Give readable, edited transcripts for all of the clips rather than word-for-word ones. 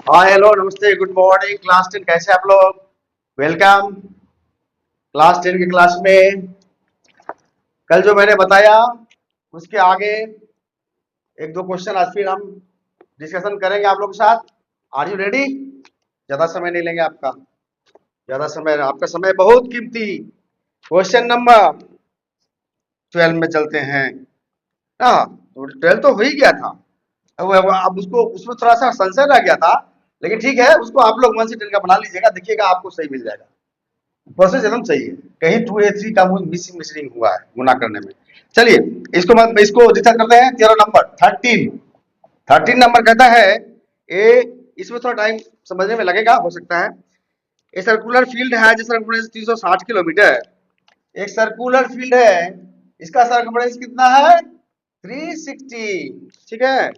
Hi hello नमस्ते good morning class 10 कैसे आप लोग। वेलकम क्लास 10 की क्लास में। कल जो मैंने बताया उसके आगे एक दो क्वेश्चन आज फिर हम डिस्कशन करेंगे आप लोग के साथ। Are you ready? ज्यादा समय नहीं लेंगे आपका, ज्यादा समय आपका समय बहुत कीमती। क्वेश्चन नंबर 12 में चलते हैं। हाँ, 12 तो हो ही गया था। अब उसको उसमें थोड़ा सा संशय रह गया था, लेकिन ठीक है, उसको आप लोग 1 से 10 का बना लीजिएगा, देखिएगा आपको सही मिल जाएगा। प्रोसेस एकदम सही है, कहीं 2A3 का मिसिंग मिसिंग हुआ है गुना करने में। चलिए इसको डिस्कस करते हैं। 13 नंबर 13 नंबर कहता है ए, इसमें थोड़ा टाइम समझने में लगेगा, हो सकता है। ए सर्कुलर फील्ड है जिसका सर्कम्फ्रेंस 360 किलोमीटर। एक सर्कुलर फील्ड है, इसका सर्कम्फ्रेंस कितना है? 360। ठीक है,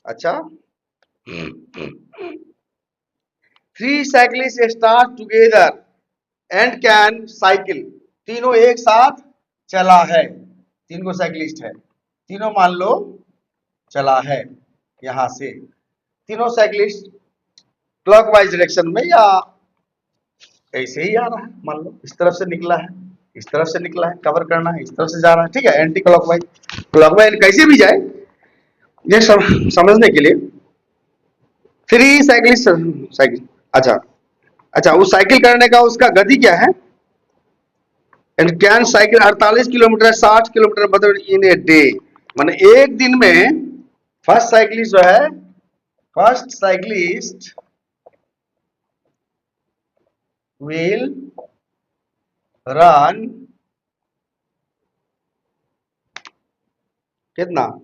अच्छा। Three cyclist start together and can cycle. तीनों एक साथ चला है, तीन को साइकिलिस्ट है, तीनों मान लो चला है यहां से। तीनों साइकिलिस्ट क्लॉकवाइज डायरेक्शन में या ऐसे ही आ रहा है, मान लो इस तरफ से निकला है, इस तरफ से निकला है, कवर करना है, इस तरफ से जा रहा है। ठीक है, एंटी क्लॉकवाइज क्लॉकवाइज कैसे भी जाए ये समझने के लिए। थ्री साइकिलिस्ट साइकिल, अच्छा अच्छा, उस साइकिल करने का उसका गति क्या है? And can cycle 48 kilometre 60 kilometre मतलब इन ए डे, माने एक दिन में फर्स्ट साइकिलिस्ट जो है, फर्स्ट साइकिलिस्ट विल रन कितना?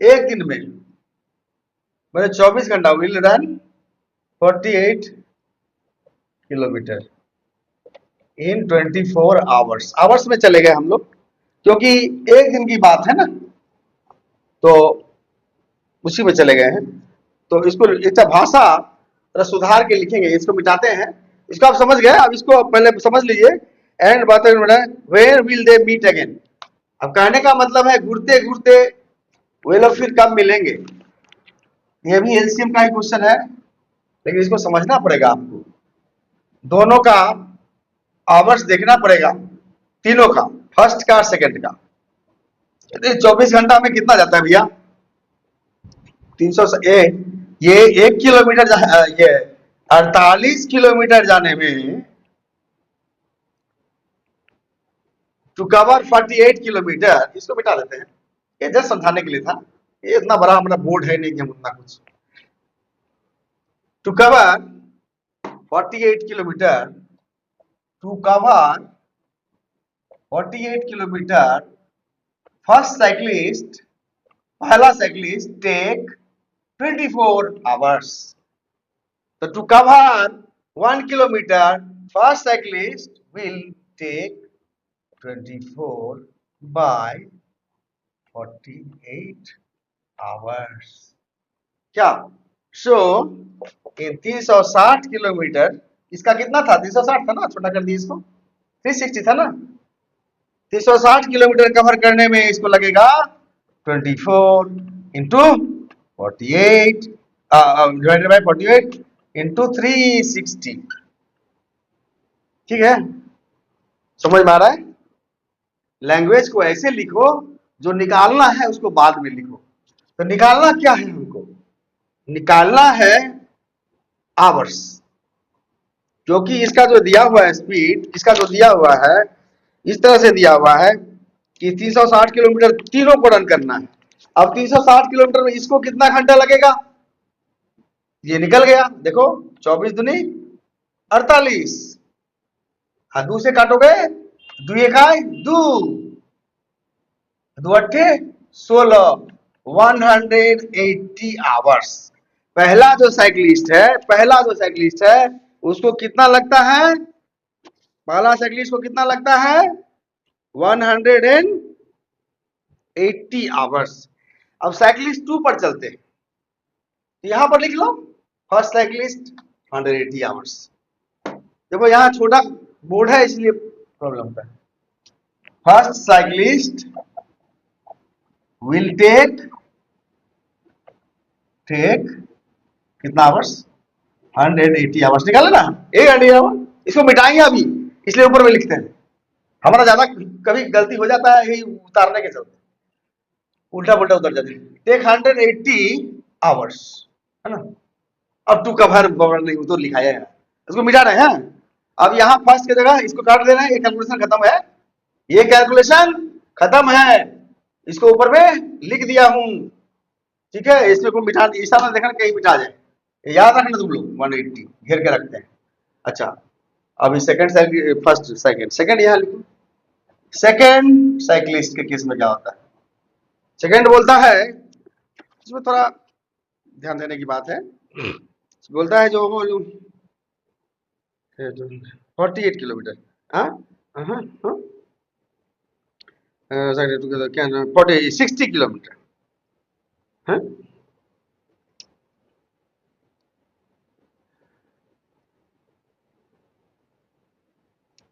एक दिन में मैंने 24 घंटा will run 48 kilometre in 24 hours. Hours में चले गए हम लोग, क्योंकि एक दिन की बात है ना, तो उसी में चले गए हैं। तो इसको एक भाषा थोड़ा सुधार के लिखेंगे, इसको मिटाते हैं। इसको आप समझ गए, अब इसको पहले समझ लीजिए। एंड बात where will they meet again. अब कहने का मतलब है घूरते घूरते वे लोग फिर कब मिलेंगे। ये भी एलसीएम का ही क्वेश्चन है, लेकिन इसको समझना पड़ेगा आपको। दोनों का आवर्स देखना पड़ेगा, तीनों का, फर्स्ट का सेकंड का। 24 घंटा में कितना जाता है भैया? 300 ये 1 किलोमीटर ये 48 किलोमीटर जाने में टू कवर 48 किलोमीटर। इसको मिटा देते हैं, ये जस्ट समझाने के लिए था। ये इतना बड़ा हमारा बोर्ड है नहीं कि हम उतना कुछ। To cover 48 kilometre, to cover 48 kilometre first cyclist, पहला साइकिलिस्ट टेक 24 आवर्स। तो to cover 1 kilometre first cyclist will take 24 by 48 hours। क्या? सो इन 360 किलोमीटर, इसका कितना था? 360 था ना, छोटा कर दिए इसको, 360 था ना। 360 किलोमीटर कवर करने में इसको लगेगा 24 इंटू 48 डिवाइडेड बाय 48 इंटू 360। ठीक है, समझ में आ रहा है? लैंग्वेज को ऐसे लिखो, जो निकालना है उसको बाद में लिखो। तो निकालना क्या है हमको? निकालना है आवर्स, क्योंकि इसका जो दिया हुआ है स्पीड, इसका जो दिया हुआ है इस तरह से दिया हुआ है कि 360 किलोमीटर तीनों को रन करना है। अब 360 किलोमीटर में इसको कितना घंटा लगेगा? ये निकल गया, देखो 24 दूनी 48, हाँ, 2 से काटोगे, 2 1 2, 2 8 16, 180 आवर्स। पहला जो साइकिलिस्ट है उसको कितना लगता है? पहला साइकिलिस्ट को कितना लगता है? 180 आवर्स। अब साइकिलिस्ट 2 पर चलते हैं, यहां पर लिख लो फर्स्ट साइकिलिस्ट 180 आवर्स। देखो यहाँ छोटा बोर्ड है इसलिए प्रॉब्लम है। फर्स्ट साइकिलिस्ट विल टेक कितना आवर्स, 180 आवर्स निकाले ना, 180 आवर। इसको मिटाएंगे अभी, इसलिए ऊपर में लिखते हैं। हमारा ज्यादा कभी गलती हो जाता है यही उतारने के चलते, उल्टा पुल्टा उतर जाते हैं। टेक 180 आवर्स, है ना। अब टू कवर नहीं तो लिखा है, इसको मिटा रहे हैं। अब यहाँ फर्स्ट की जगह इसको काट देना है, ये कैलकुलेशन खत्म है, ये कैलकुलेशन खत्म है, इसको ऊपर में लिख दिया हूं, ठीक है। इसमें को मिटा, ऐसा ना देखना कहीं मिटा जाए, याद रखना तुम लोग, 180 घेर के रखते हैं। अच्छा, अभी सेकंड साइकिल, फर्स्ट सेकंड यहाँ लिखो। सेकंड साइक्लिस्ट के केस में क्या होता है, सेकंड बोलता है, इसमें थोड़ा ध्यान देने की बात है, बोलता है जो 48 किलोमीटर, हाँ हाँ हाँ, 60 किलोमीटर, हाँ?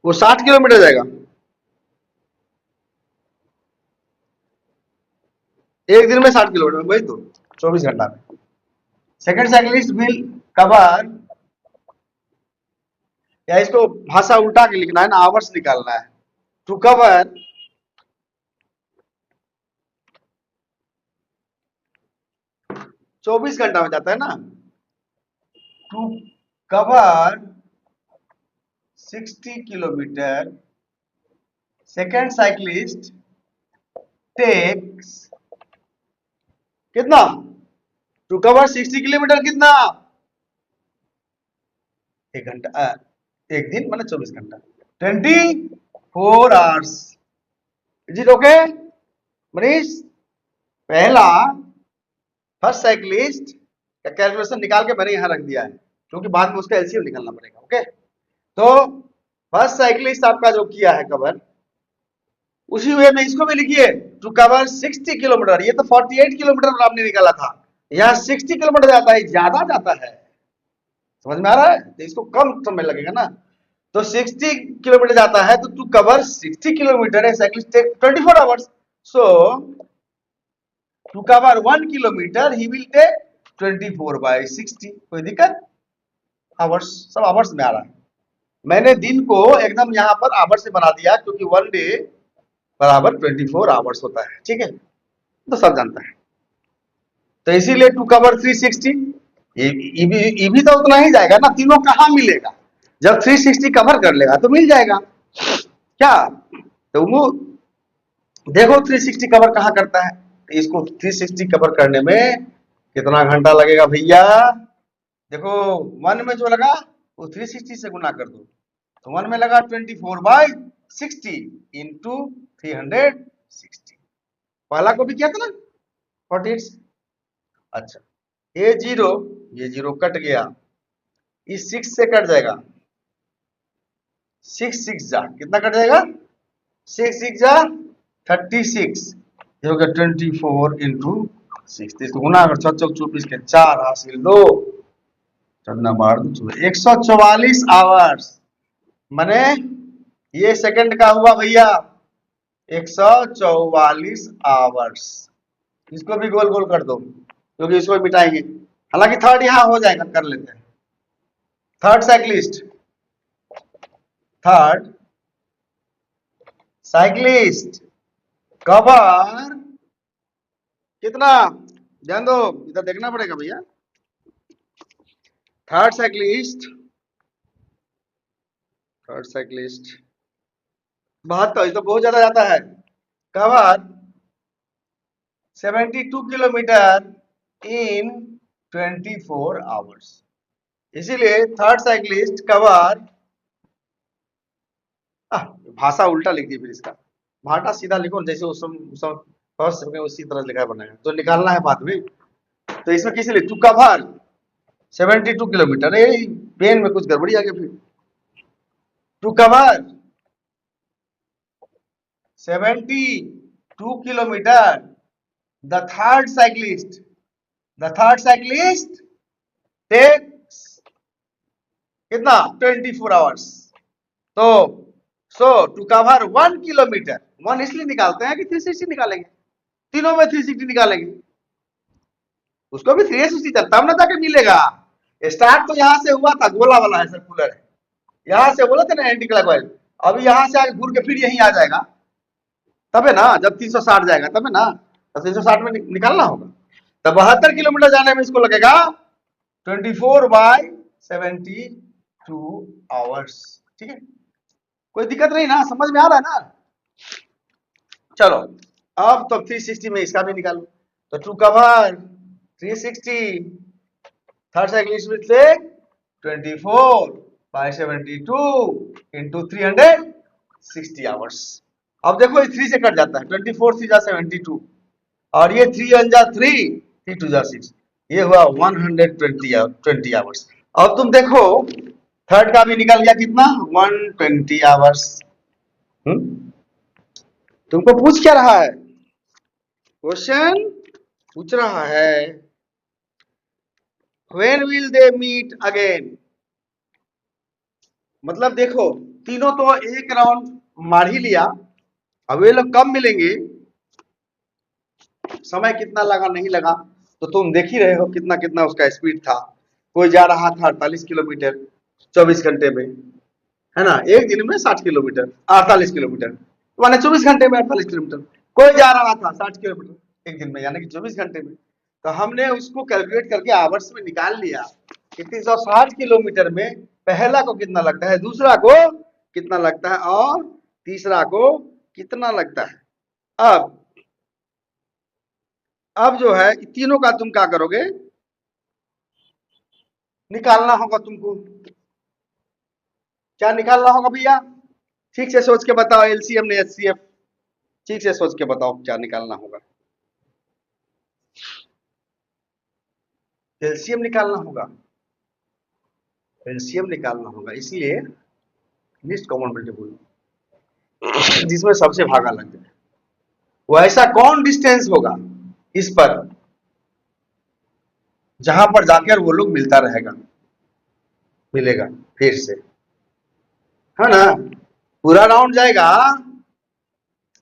वो 60 किलोमीटर जाएगा एक दिन में, 60 किलोमीटर, वही तो 24 घंटा में। सेकंड साइकिलिस्ट विल कवर, या इसको भाषा उल्टा के लिखना है ना, आवर्स निकालना है। टू कवर 24 घंटा में जाता है ना, to cover 60 kilometre, second cyclist takes कितना, टू कवर 60 किलोमीटर कितना, एक घंटा, एक दिन मतलब 24 घंटा, 24 hours. Is it okay Manish? पहला फर्स्ट साइकिलिस्ट का कैलकुलेशन निकाल के मैंने यहां रख दिया है, क्योंकि बाद में उसका एलसीएम निकालना पड़ेगा। ओके, तो फर्स्ट साइकिलिस्ट आपका जो किया है कवर, उसी वे में इसको भी लिखिए, टू कवर 60 किलोमीटर। ये तो 48 किलोमीटर आपने निकाला था, यहाँ 60 किलोमीटर जाता है, ज्यादा जाता है, समझ में आ रहा है? तो इसको कम समय लगेगा ना, तो 60 किलोमीटर जाता है, तो टू कवर 60 किलोमीटर है cyclist take 24 hours. So to cover 1 kilometre he will take 24/60। कोई दिक्कत? आवर्स, सब आवर्स में आ रहा है। मैंने दिन को एकदम यहाँ पर आवर्स से बना दिया, क्योंकि 1 डे बराबर 24 आवर्स होता है, ठीक है, तो सब जानता है। तो इसीलिए टू कवर 360, ये भी तो उतना ही जाएगा ना, तीनों कहाँ मिलेगा, जब 360 कवर कर लेगा तो मिल जाएगा क्या। तो वो देखो 360 कवर कहाँ करता है, इसको 360 कवर करने में कितना घंटा लगेगा भैया, देखो 1 में जो लगा वो 360 से गुना कर दो, तो 1 में लगा 24/60 इंटू 360, पहला को भी किया था ना 48 से। अच्छा, ये जीरो कट गया, इस 6 से कट जाएगा, 6 6 जा कितना कट जाएगा, 6 6 जा 36, ये हो गया 24 इंटू 60, तो गुना अगर 6 चौक 24 के 4 हासिल 2, 144 आवर्स, माने ये सेकंड का हुआ भैया 144 आवर्स। इसको भी गोल गोल कर दो, क्योंकि इसको मिटाएंगे, हालांकि थर्ड यहाँ हो जाएगा, कर लेते हैं। थर्ड साइक्लिस्ट कवर कितना, ध्यान दो, इधर देखना पड़ेगा भैया। थर्ड साइक्लिस्ट 72, तो बहुत ज्यादा जाता है, कवर 72 किलोमीटर इन 24 आवर्स। इसीलिए थर्ड साइक्लिस्ट कवर, भाषा उल्टा लिख दी, फिर इसका भाटा सीधा लिखो, जैसे फर्स्ट में उसी तरह लिखा बनाया, तो निकालना है बाद में। तो इसमें किसी लिए टू कवर 72 किलोमीटर, पेन में कुछ गड़बड़ी आ गया, फिर to cover 72 kilometre, the third cyclist takes कितना, 24 आवर्स। तो सो टू कवर 1 किलोमीटर, 1 इसलिए निकालते हैं कि 360 निकालेंगे, तीनों में 360 निकालेंगे, उसको भी 360 तब ना जाके मिलेगा। स्टार्ट तो यहाँ से हुआ था, गोला वाला है सर्कुलर है, यहाँ से बोला था ना एंटी क्लॉकवाइज, अभी यहाँ से आगे घूर के फिर यहीं आ जाएगा, तब है ना, जब 360 जाएगा तब है ना, तो 360 में निकालना होगा। तो 72 किलोमीटर जाने में इसको लगेगा 24/72 आवर्स। ठीक है, कोई दिक्कत नहीं ना, समझ में आ रहा है ना। चलो अब तो 360 में इसका भी निकालो, तो to cover 360, third cycle with leg 24/72 into 360 hours. अब देखो ये 3 से कट जाता है, 24 3 जा 72, और ये 3 1 जा 3, 3 2 जा 6, ये हुआ 120 आवर्स। अब तुम देखो थर्ड का भी निकल गया कितना, 120 आवर्स। तुमको पूछ क्या रहा है, क्वेश्चन पूछ रहा है when will they meet again। मतलब देखो तीनों तो एक राउंड मार ही लिया, अब ये लोग कब मिलेंगे, समय कितना लगा नहीं लगा तो तुम देख ही रहे हो कितना कितना उसका स्पीड था। कोई जा रहा था 48 किलोमीटर 24 घंटे में, है ना, एक दिन में 60 किलोमीटर 48 किलोमीटर, माने 24 घंटे में 48 किलोमीटर। कोई जा रहा था 60 किलोमीटर एक दिन में, यानी कि 24 घंटे में। तो हमने उसको कैलकुलेट करके आवर्स में निकाल लिया कि 360 किलोमीटर में पहला को कितना लगता है, दूसरा को कितना लगता है, और तीसरा को कितना लगता है। अब जो है तीनों का तुम क्या करोगे, निकालना होगा तुमको। क्या निकालना होगा भैया, ठीक से सोच के बताओ, एलसीएम ने एचसीएफ, ठीक से सोच के बताओ क्या निकालना होगा। एलसीएम निकालना होगा, एलसीएम निकालना होगा, इसलिए लीस्ट कॉमन मल्टीपल जिसमें सबसे भागा लग जाए, वो ऐसा कौन डिस्टेंस होगा इस पर जहां पर जाकर वो लोग मिलता रहेगा, मिलेगा फिर से, है ना। पूरा राउंड जाएगा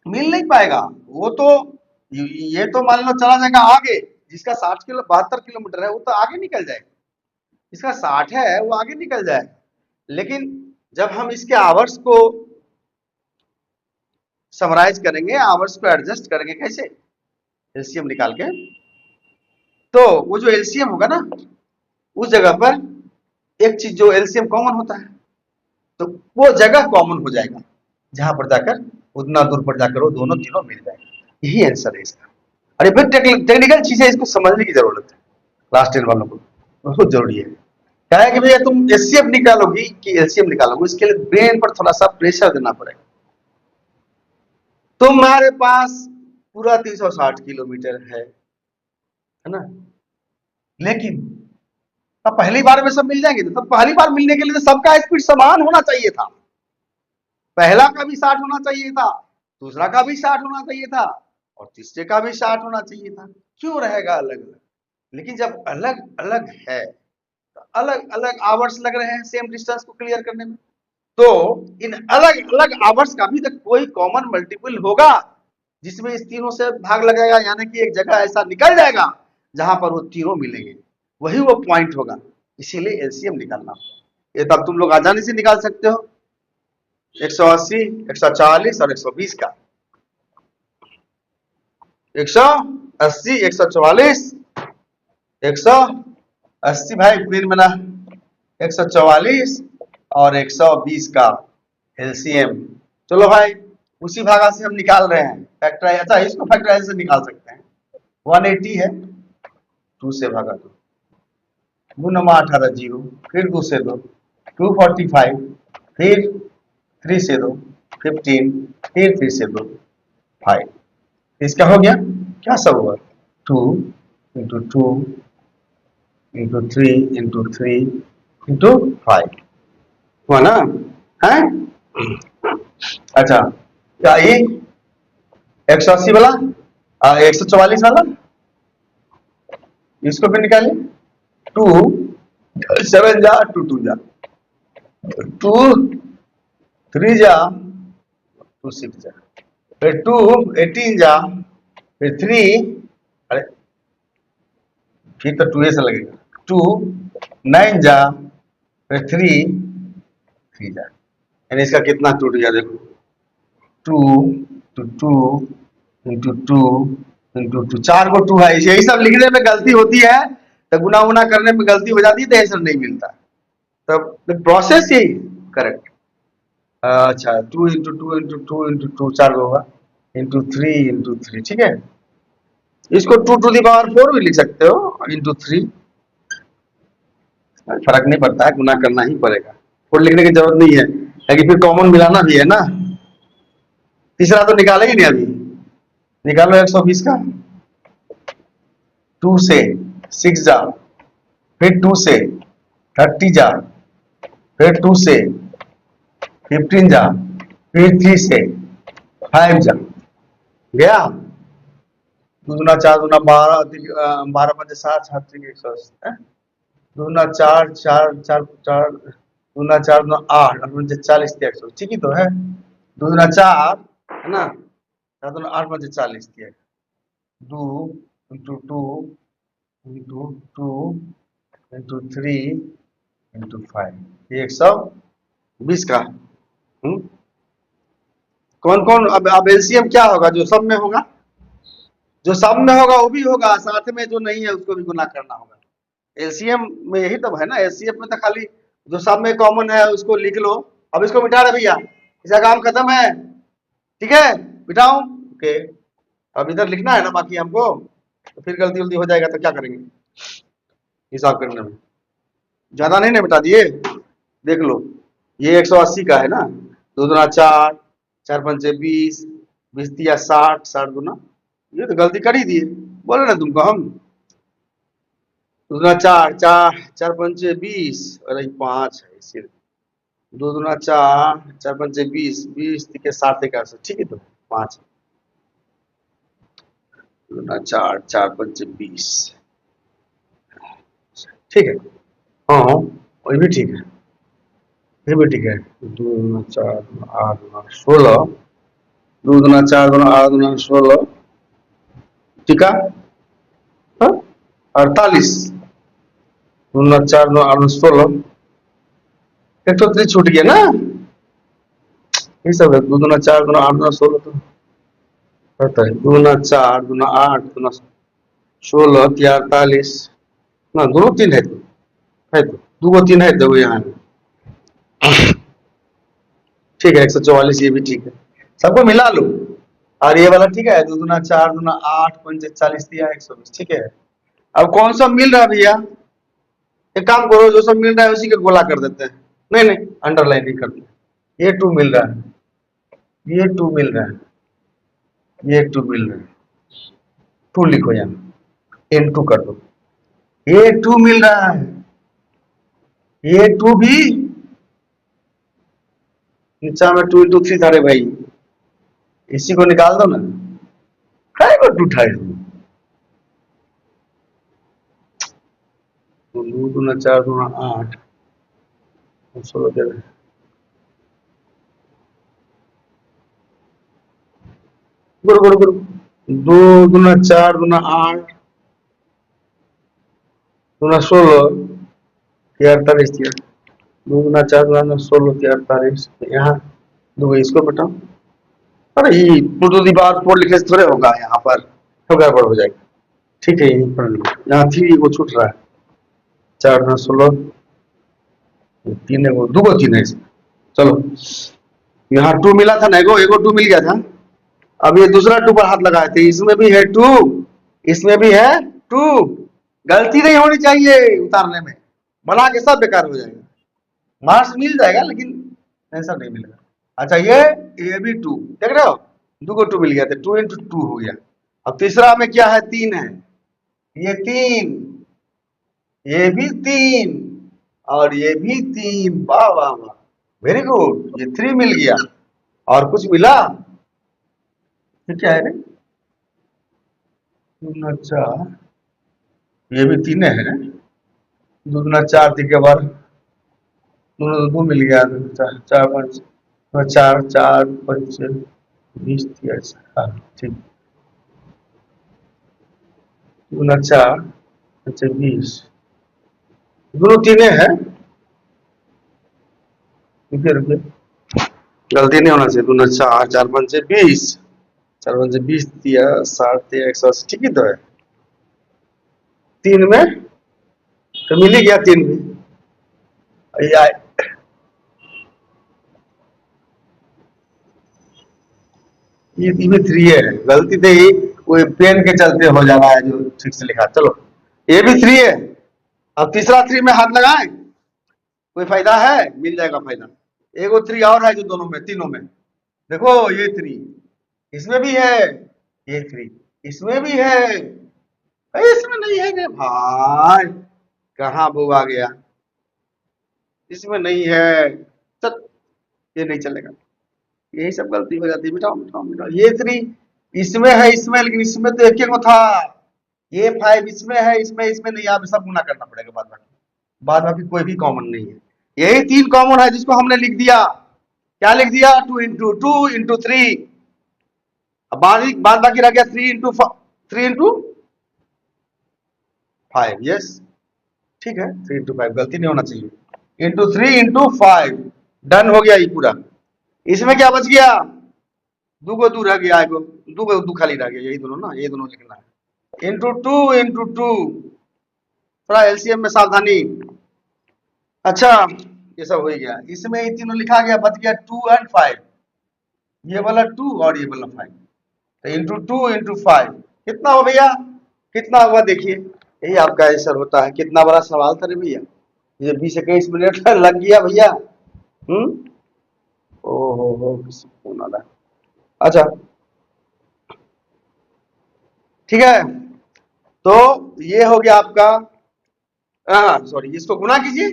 मिल नहीं पाएगा, वो तो ये तो मान लो चला जाएगा आगे, जिसका 72 किलोमीटर है वो तो आगे निकल जाएगा, इसका 60 है वो आगे निकल जाएगा। लेकिन जब हम इसके आवर्स को समराइज करेंगे, आवर्स को एडजस्ट करेंगे कैसे, एलसीएम निकाल के, तो वो जो एलसीएम होगा ना उस जगह पर एक चीज जो एलसीएम कॉमन होता है, तो वो जगह कॉमन हो जाएगा जहां पर जाकर उतना दूर पर जाकर वो दोनों तीनों मिल जाएगा। यही आंसर है इसका। अरे फिर टेक्निकल चीजें इसको समझने की जरूरत है, क्लास 10 वालों को बहुत जरूरी है। क्या है कि भैया तुम एचसीएफ निकालोगी कि एलसीएम निकालोगी, इसके लिए ब्रेन पर थोड़ा सा प्रेशर देना पड़ेगा। तुम्हारे पास पूरा 360 किलोमीटर है ना, लेकिन अब पहली बार में सब मिल जाएंगे, तो पहली बार मिलने के लिए तो सबका स्पीड समान होना चाहिए था, पहला का भी 60 होना चाहिए था, दूसरा का भी 60 होना चाहिए था, और तीसरे का भी 60 होना चाहिए था। क्यों रहेगा अलग अलग, लेकिन जब अलग अलग है तो अलग अलग आवर्स लग रहे हैं सेम डिस्टेंस को क्लियर करने में, तो इन अलग अलग आवर्स का भी तो कोई कॉमन मल्टीपल होगा जिसमें इस तीनों से भाग लगेगा, यानी कि एक जगह ऐसा निकल जाएगा जहां पर वो तीनों मिलेंगे, वही वो पॉइंट होगा। इसीलिए एलसीएम निकालना, ये तब तुम लोग आसानी से निकाल सकते हो 180 140 और 120 का, 180 144 180 भाई फिर मिला 144 और 120 का एलसीएम। चलो भाई उसी भागा से हम निकाल रहे हैं फैक्टराइज, अच्छा इसको फैक्टराइज से निकाल सकते हैं। 180 है 2 से भागा दो, 2 9 18 0, फिर 2 से 2 245, फिर 3 से 2 15, फिर 3 से 2 5, इसका हो गया क्या सब हुआ 2 into 2 into 3 into 3 into 5 हुआ ना, है। अच्छा क्या ये 180 वाला 144 वाला इसको भी निकालिए, 2 7 जा 2 2 जा 2 3 जा 2 6 जा, फिर 2 18 जा फिर 3, अरे फिर तो 2 से लगेगा, 2 9 जा, फिर 3 जा, यानी इसका कितना टूट गया देखो, 2 टू 2 इंटू 2 इंटू 2, 4 को 2 है, यही सब लिखने में गलती होती है, तो गुना वुना करने में गलती हो जाती है, तो आंसर नहीं मिलता। तब प्रोसेस यही करेक्ट। अच्छा 2 इंटू 2 इंटू 2 इंटू 2 4 होगा, इंटू 3 इंटू 3, ठीक है। इसको 2 टू दी पावर 4 भी लिख सकते हो, इंटू 3, फर्क नहीं पड़ता है, गुना करना ही पड़ेगा, 4 लिखने की जरूरत नहीं है, लेकिन फिर कॉमन मिलाना भी है ना। तीसरा तो निकाले ही नहीं अभी, निकालो 120 का, 2 से 6 जा, फिर 2 से 30 जा, फिर 2 से 15 जा, फिर 3 से 5 जा, गया। दूना 4 दूना 12, 12 पंजे 60, 60 180, दूना 4 4 4 4, दूना 4 दूना 8, 8 पंजे 40, 100, ठीक ही तो है। दूना 4 है ना, 4 दूना 8 पंजे 40, 2 इंटू 2 इंटू 2 इंटू 3 इंटू 5, ये 120 का। कौन कौन, अब एलसीएम क्या होगा, जो सब में होगा, जो सब में होगा वो भी होगा, साथ में जो नहीं है उसको भी गुना करना होगा। एलसीएम में यही तो है ना, एलसीएम में तो खाली जो सब में कॉमन है उसको लिख लो। अब इसको मिटा रहे भैया, इसका काम खत्म है, ठीक है, मिटाऊं, ओके। अब इधर लिखना है ना बाकी हमको, तो फिर गलती उल्टी हो जाएगा तो क्या करेंगे हिसाब करने में, ज्यादा नहीं ना मिटा दिए, देख लो, ये 180 का है ना, 2 दूना 4, 4 पंचे 20, 20 दिया 60, 60 दूना, ये तो गलती कर ही दिए, बोले ना तुमको हम। दूना 4, 4 4 पंचे 20, अरे 5 है इसी, 2 दूना 4, 4 पंचे 20, 20 के 60 का, ठीक है, तो 5 दूना 4, 4 पंचे 20, ठीक है, हाँ वही भी ठीक है, ये भी ठीक है। 2 दूना 4 दूना 8 दूना 16, 2 दूना 4 दूना 8 दूना 16, ठीक है, 48, 2 दूना 4 दूना 8 दूना 16, एक तो 3 छूट गया ना, ये सब है, 2 दूना 4 दूना 8 दूना 16, तो पता है, 2 दूना 4 दूना 8 दूना 16 48, ना दोनों 3 है तो 2 को 3 है तो यहाँ, ठीक है, 144, ये भी ठीक है, सबको मिला लो। और ये वाला ठीक है, 2 दूना 4 दूना 8 पंचे 40 दिया 120, ठीक है। अब कौन सा मिल रहा है भैया, एक काम करो, जो सब मिल रहा है उसी का गोला कर देते हैं, नहीं नहीं अंडरलाइन नहीं करते, ये 2 मिल रहा है, ये 2 मिल रहा है, ये 2 मिल रहा है, 2 लिखो यहाँ, इन 2 कर दो, ये 2 मिल रहा है, ये 2 भी नीचा में 2 इंटू 3 था रे भाई, इसी को निकाल दो ना, काय को 2 उठाए, 2 दूना 4 दूना 8, 16 दे रहे, गुरु गुरु गुरु, 2 दूना 4 दूना 8 दूना 16, ये 48 दिया, 2 दूना 4 दूना 16 दिया 48, यहाँ 2 इसको बटाओ, अरे ये टू दी पावर 4 लिखने से थोड़े होगा, यहाँ पर तो गड़बड़ हो जाएगा, ठीक है, यहीं पर यहाँ 3 वो छूट रहा है, 4 दूना 16, 3 है वो, 2 को 3 है, चलो यहाँ 2 मिला था ना, एगो एगो 2 मिल गया था, अब ये दूसरा 2 पर हाथ लगाए थे, इसमें भी है 2, इसमें भी है 2, गलती नहीं होनी चाहिए उतारने में, बना के सब बेकार हो जाएगा, मार्क्स मिल जाएगा लेकिन आंसर नहीं मिलेगा। अच्छा ये भी 2 देख रहे हो, 2 को 2 मिल गया था, 2 इंटू 2 हो गया। अब तीसरा में क्या है, 3 है, ये 3, ये भी 3, और ये भी 3, वाह वाह वाह, वेरी गुड, ये 3 मिल गया, और कुछ मिला, ये क्या है रे, अच्छा ये भी 3 है, 2 दूना 4 3 के बाद दोनों तो 2 मिल गया, 4 5 4 4 5 20 30, हाँ ठीक, दूना 4 पंचे 20, दोनों तीने हैं। रुकिए रुकिए, गलती नहीं होना चाहिए। दूना 4, 4 पंचे 20, 4 पंचे 20 दिया 60 दिया 180, ठीक ही तो है। 3 में तो मिल ही गया 3 भी। ये भी 3 है, गलती तो ही कोई पेन के चलते हो जा रहा है जो ठीक से लिखा। चलो ये भी 3 है। अब तीसरा 3 में हाथ लगाएं, कोई फायदा है? मिल जाएगा फायदा। एगो 3 और है जो दोनों में, तीनों में। देखो ये 3 इसमें भी है, ये 3 इसमें भी है, इसमें नहीं है रे भाई, कहाँ वो आ गया? इसमें नहीं है, चल ये नहीं चलेगा। यही सब गलती हो जाती है। मिटाओ मिटाओ मिटाओ, ये 3 इसमें है, इसमें, लेकिन इसमें तो एक एक था। ये 5 इसमें है, इसमें इसमें नहीं, आप सब गुना करना पड़ेगा बाद बाकी। बाद बाकी कोई भी कॉमन नहीं है। यही 3 कॉमन है जिसको हमने लिख दिया। क्या लिख दिया? 2 into 3। अब बाद बाकी रह गया 3 into 5। यस ठीक है, 3 into 5, गलती नहीं होना चाहिए। into 3 into 5 डन हो गया ये पूरा। इसमें क्या बच गया? दूगो दू रह गया, दूगो दू खाली रह गया, यही दोनों ना, ये दोनों लिखना है। into 2 थोड़ा एलसीएम में सावधानी। अच्छा ये सब हो गया, इसमें ये तीनों लिखा गया, बच गया 2 और 5, ये वाला 2 और ये वाला 5। तो into 2 into 5 कितना हो भैया? कितना हुआ देखिए, यही आपका आंसर होता है। कितना बड़ा सवाल था रे भैया, ये 20-21 मिनट लग गया भैया। ओहो किसी फोन आ रहा है। अच्छा ठीक है, तो ये हो गया आपका। सॉरी, इसको गुना कीजिए,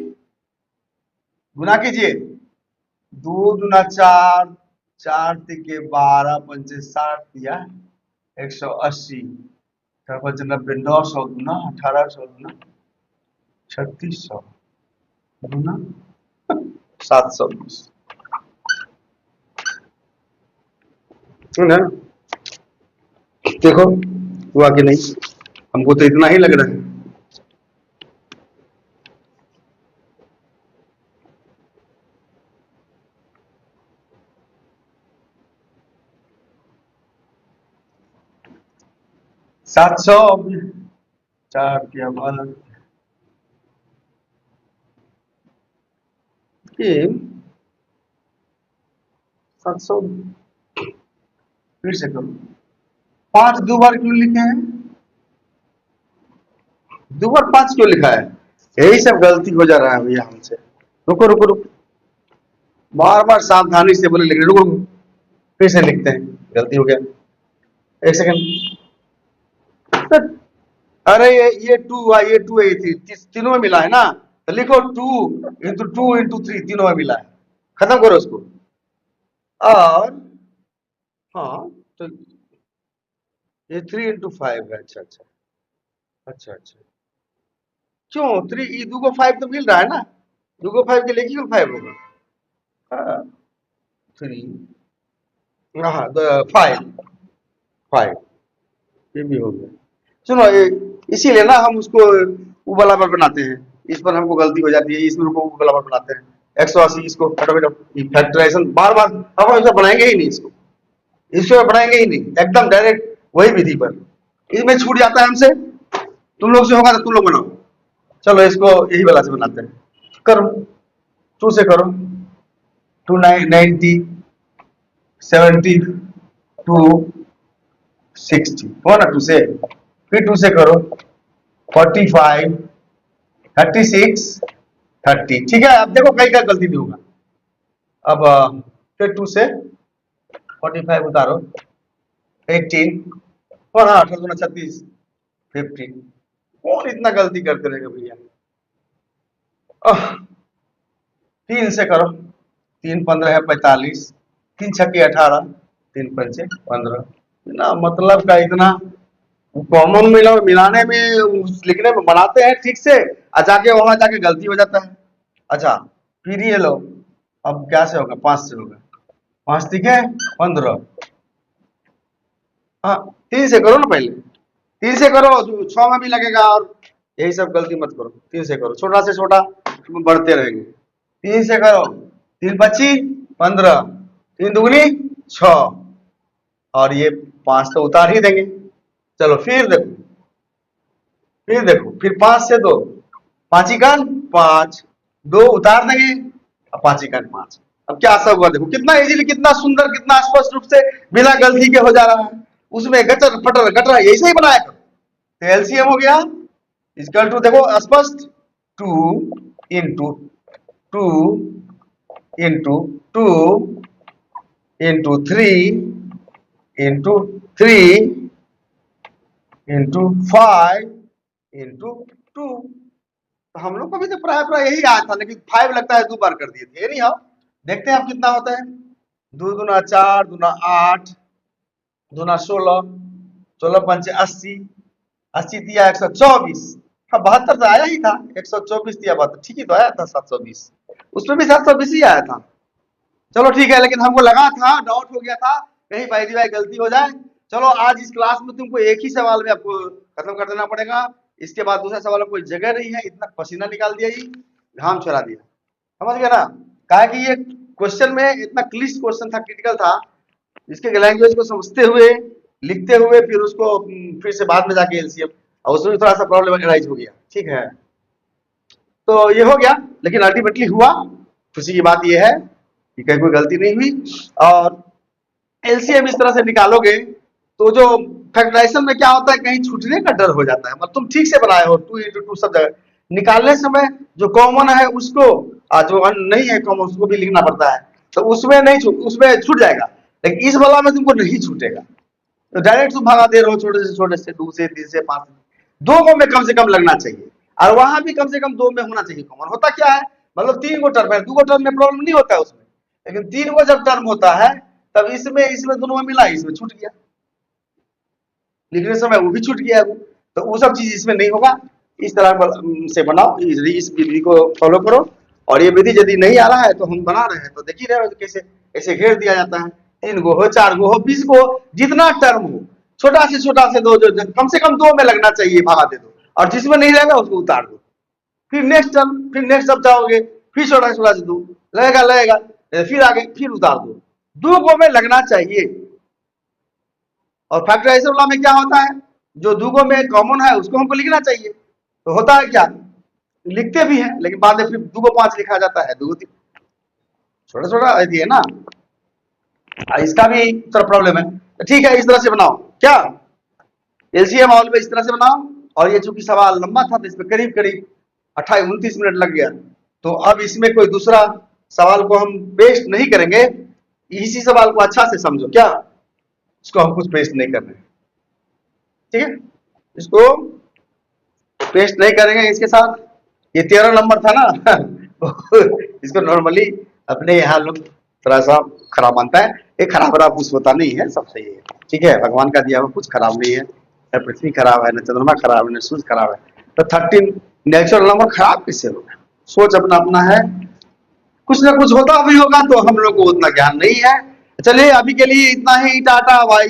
गुना कीजिए। 2 दूना 4, 4 तिके 12 पंचे 60 दिया 180, 4 पंचे 90, 900 दूना 1800 दूना 3600 दूना 720। ना देखो हुआ कि नहीं? हमको तो इतना ही लग रहा है। सात सौ 4 किया 700, फिर से करो। 5 दो बार क्यों लिखे हैं? 2 बार 5 क्यों लिखा है? यही सब गलती हो जा रहा है भैया हमसे। रुको रुको रुको, बार बार सावधानी से बोले, लिख रुको, फिर से लिखते हैं, गलती हो गया। एक सेकंड। अरे ये 2 हुआ, ये 2 है, ये तीनों में मिला है ना, तो लिखो 2 into 2 into 3 तीनों में मिला है, खत्म करो उसको। और हाँ तो ये 3 into 5 है। अच्छा अच्छा अच्छा अच्छा, क्यों 3? ये 2 को 5 तो मिल रहा है ना, 2 को 5 के लिए क्यों 5 होगा? हाँ 3, हाँ 5 ये भी हो गया। सुनो इसीलिए ना हम उसको वो वाला पर बनाते हैं, इस पर हमको गलती हो जाती है, इसमें को वो वाला पर बनाते हैं। 180 इसको फैक्टराइजेशन बार बार हम ऐसा बनाएंगे ही नहीं, इसको इसको बनाएंगे ही नहीं, एकदम डायरेक्ट वही विधि पर। इसमें छूट जाता है हमसे, तुम लोग से होगा तो तुम लोग बनाओ। चलो इसको यही वाला से बनाते हैं, करो 2 से करो। 290 72 60 हो ना 2 से, फिर 2 से करो 45 36 30। ठीक है, अब देखो कहीं का गलती नहीं होगा। अब फिर 2 से 45 उतारो 18 और हाँ 18 36 15। कौन इतना गलती करते रहेगा भैया? 3 से करो, 3 15 है 45, 3 छक्के 18, 3 पंचे 15। ना मतलब का इतना कॉमन मिलाने में, लिखने में बनाते हैं ठीक से, और जाके वहां जाके गलती हो जाता है। अच्छा फिर ये लो, अब क्या से होगा? 5 से होगा, 5 तिके 15। हाँ 3 से करो ना पहले, 3 से करो, 6 में भी लगेगा। और यही सब गलती मत करो, 3 से करो, छोटा से छोटा बढ़ते रहेंगे। 3 से करो, 3 पच्ची 15, 3 दुगनी 6, और ये 5 तो उतार ही देंगे। चलो फिर देखो, फिर 5 से 2, 5 इकान 5, 2 उतार देंगे, अब 5 इकान 5। अब क्या सब हुआ, देखो कितना इजीली, कितना सुंदर, कितना स्पष्ट रूप से बिना गलती के हो जा रहा है। उसमें गटर फटर गटर ऐसे ही बनाया करो। तो एलसीएम हो गया इक्वल टू, देखो स्पष्ट, 2 into 2 into 2 into 3 into 3 into 5 into 2। तो हम लोग को भी तो प्राय यही आया था, लेकिन 5 लगता है 2 बार कर दिए थे। नहीं, आप देखते हैं अब कितना होता है। 2 दूना 4, दूना 8, दूना 16, 16 पंचे 80, 80 दिया 124। हाँ 72 तो आया ही था, 124 दिया 72, ठीक ही तो आया था 720, उसमें भी 720 ही आया था। चलो ठीक है, लेकिन हमको लगा था, डाउट हो गया था कहीं बाई दी बाई गलती हो जाए। चलो आज इस क्लास में तुमको एक ही सवाल में आपको खत्म कर देना पड़ेगा। इसके बाद दूसरा सवाल कोई जगह नहीं है, इतना पसीना निकाल दिया, ही घाम चला दिया, समझ गया ना। कहा कि ये क्वेश्चन में इतना क्लिष्ट क्वेश्चन था, क्रिटिकल था, इसके लैंग्वेज को समझते हुए, लिखते हुए, फिर उसको फिर से बाद में जाके एलसीएम, और उसमें थोड़ा सा प्रॉब्लम अराइज हो गया। ठीक है, तो ये हो गया, लेकिन अल्टीमेटली हुआ। खुशी की बात यह है कि कहीं कोई गलती नहीं हुई। और एलसीएम इस तरह से निकालोगे तो जो फैक्टराइजेशन में क्या होता है, कहीं छूटने का डर हो जाता है। मतलब तुम ठीक से बनाए हो 2 इंटू 2 सब जगह, निकालने समय जो कॉमन है उसको, जो नहीं है कॉमन उसको भी लिखना पड़ता है, तो उसमें नहीं उसमें छूट जाएगा, लेकिन इस वाला में तुमको नहीं छूटेगा। तो डायरेक्ट तुम भगा दे रहे हो, छोटे से 2 से 3 से 5, 2 को में कम से कम लगना चाहिए, और वहां भी कम से कम 2 में होना चाहिए कॉमन। होता क्या है, मतलब 3 गो टर्म है, 2 गो टर्म में प्रॉब्लम नहीं होता है उसमें, लेकिन 3 गो जब टर्म होता है तब इसमें दोनों में मिला, इसमें छूट गया, लिखने समय वो भी छूट गया वो। तो वो सब चीज इसमें नहीं होगा। इस तरह से बनाओ, इस विधि को फॉलो करो। और ये विधि यदि नहीं आ रहा है तो हम बना रहे हैं, तो देख ही रहे हो कैसे ऐसे घेर दिया जाता है। 3 गो हो, 4 गो हो, 20 गो, जितना टर्म हो, छोटा से दो, जो कम से कम 2 में लगना चाहिए भगा दे दो, और जिसमें नहीं रहेगा उसको उतार दो। फिर नेक्स्ट टर्म, फिर नेक्स्ट टर्म जाओगे, फिर छोटा से दो लगेगा, फिर आगे फिर उतार दो, 2 गो में लगना चाहिए। और फैक्टराइजेशन वाला में क्या होता है, जो 2 गो में कॉमन है उसको हमको लिखना चाहिए। तो होता है क्या, लिखते भी हैं, लेकिन बाद में फिर 2 गो 5 लिखा जाता है, 2 गो 3, छोटा है ना। इसका भी थोड़ा प्रॉब्लम है। तो ठीक है, इस तरह से बनाओ क्या, एलसीएम ऑल में इस तरह से बनाओ। और ये चूंकि सवाल लंबा था तो इसमें करीब करीब 28-29 मिनट लग गया। तो अब इसमें कोई दूसरा सवाल को हम पेस्ट नहीं करेंगे, इसी सवाल को अच्छा से समझो क्या, इसको हम कुछ पेस्ट नहीं कर रहे, ठीक है, इसको पेस्ट नहीं करेंगे। इसके साथ ये 13 नंबर था ना इसको नॉर्मली अपने यहाँ लोग थोड़ा सा खराब मानता है। ये खराब कुछ होता नहीं है, सब सही है, ठीक है, भगवान का दिया हुआ कुछ खराब नहीं है, न पृथ्वी खराब है, न चंद्रमा खराब है, न सूर्य खराब है। तो 13 नेचुरल नंबर खराब किससे होगा, सोच अपना अपना है, कुछ ना कुछ होता भी होगा, तो हम लोग को उतना ज्ञान नहीं है। चलिए अभी के लिए इतना ही, टाटा बाय।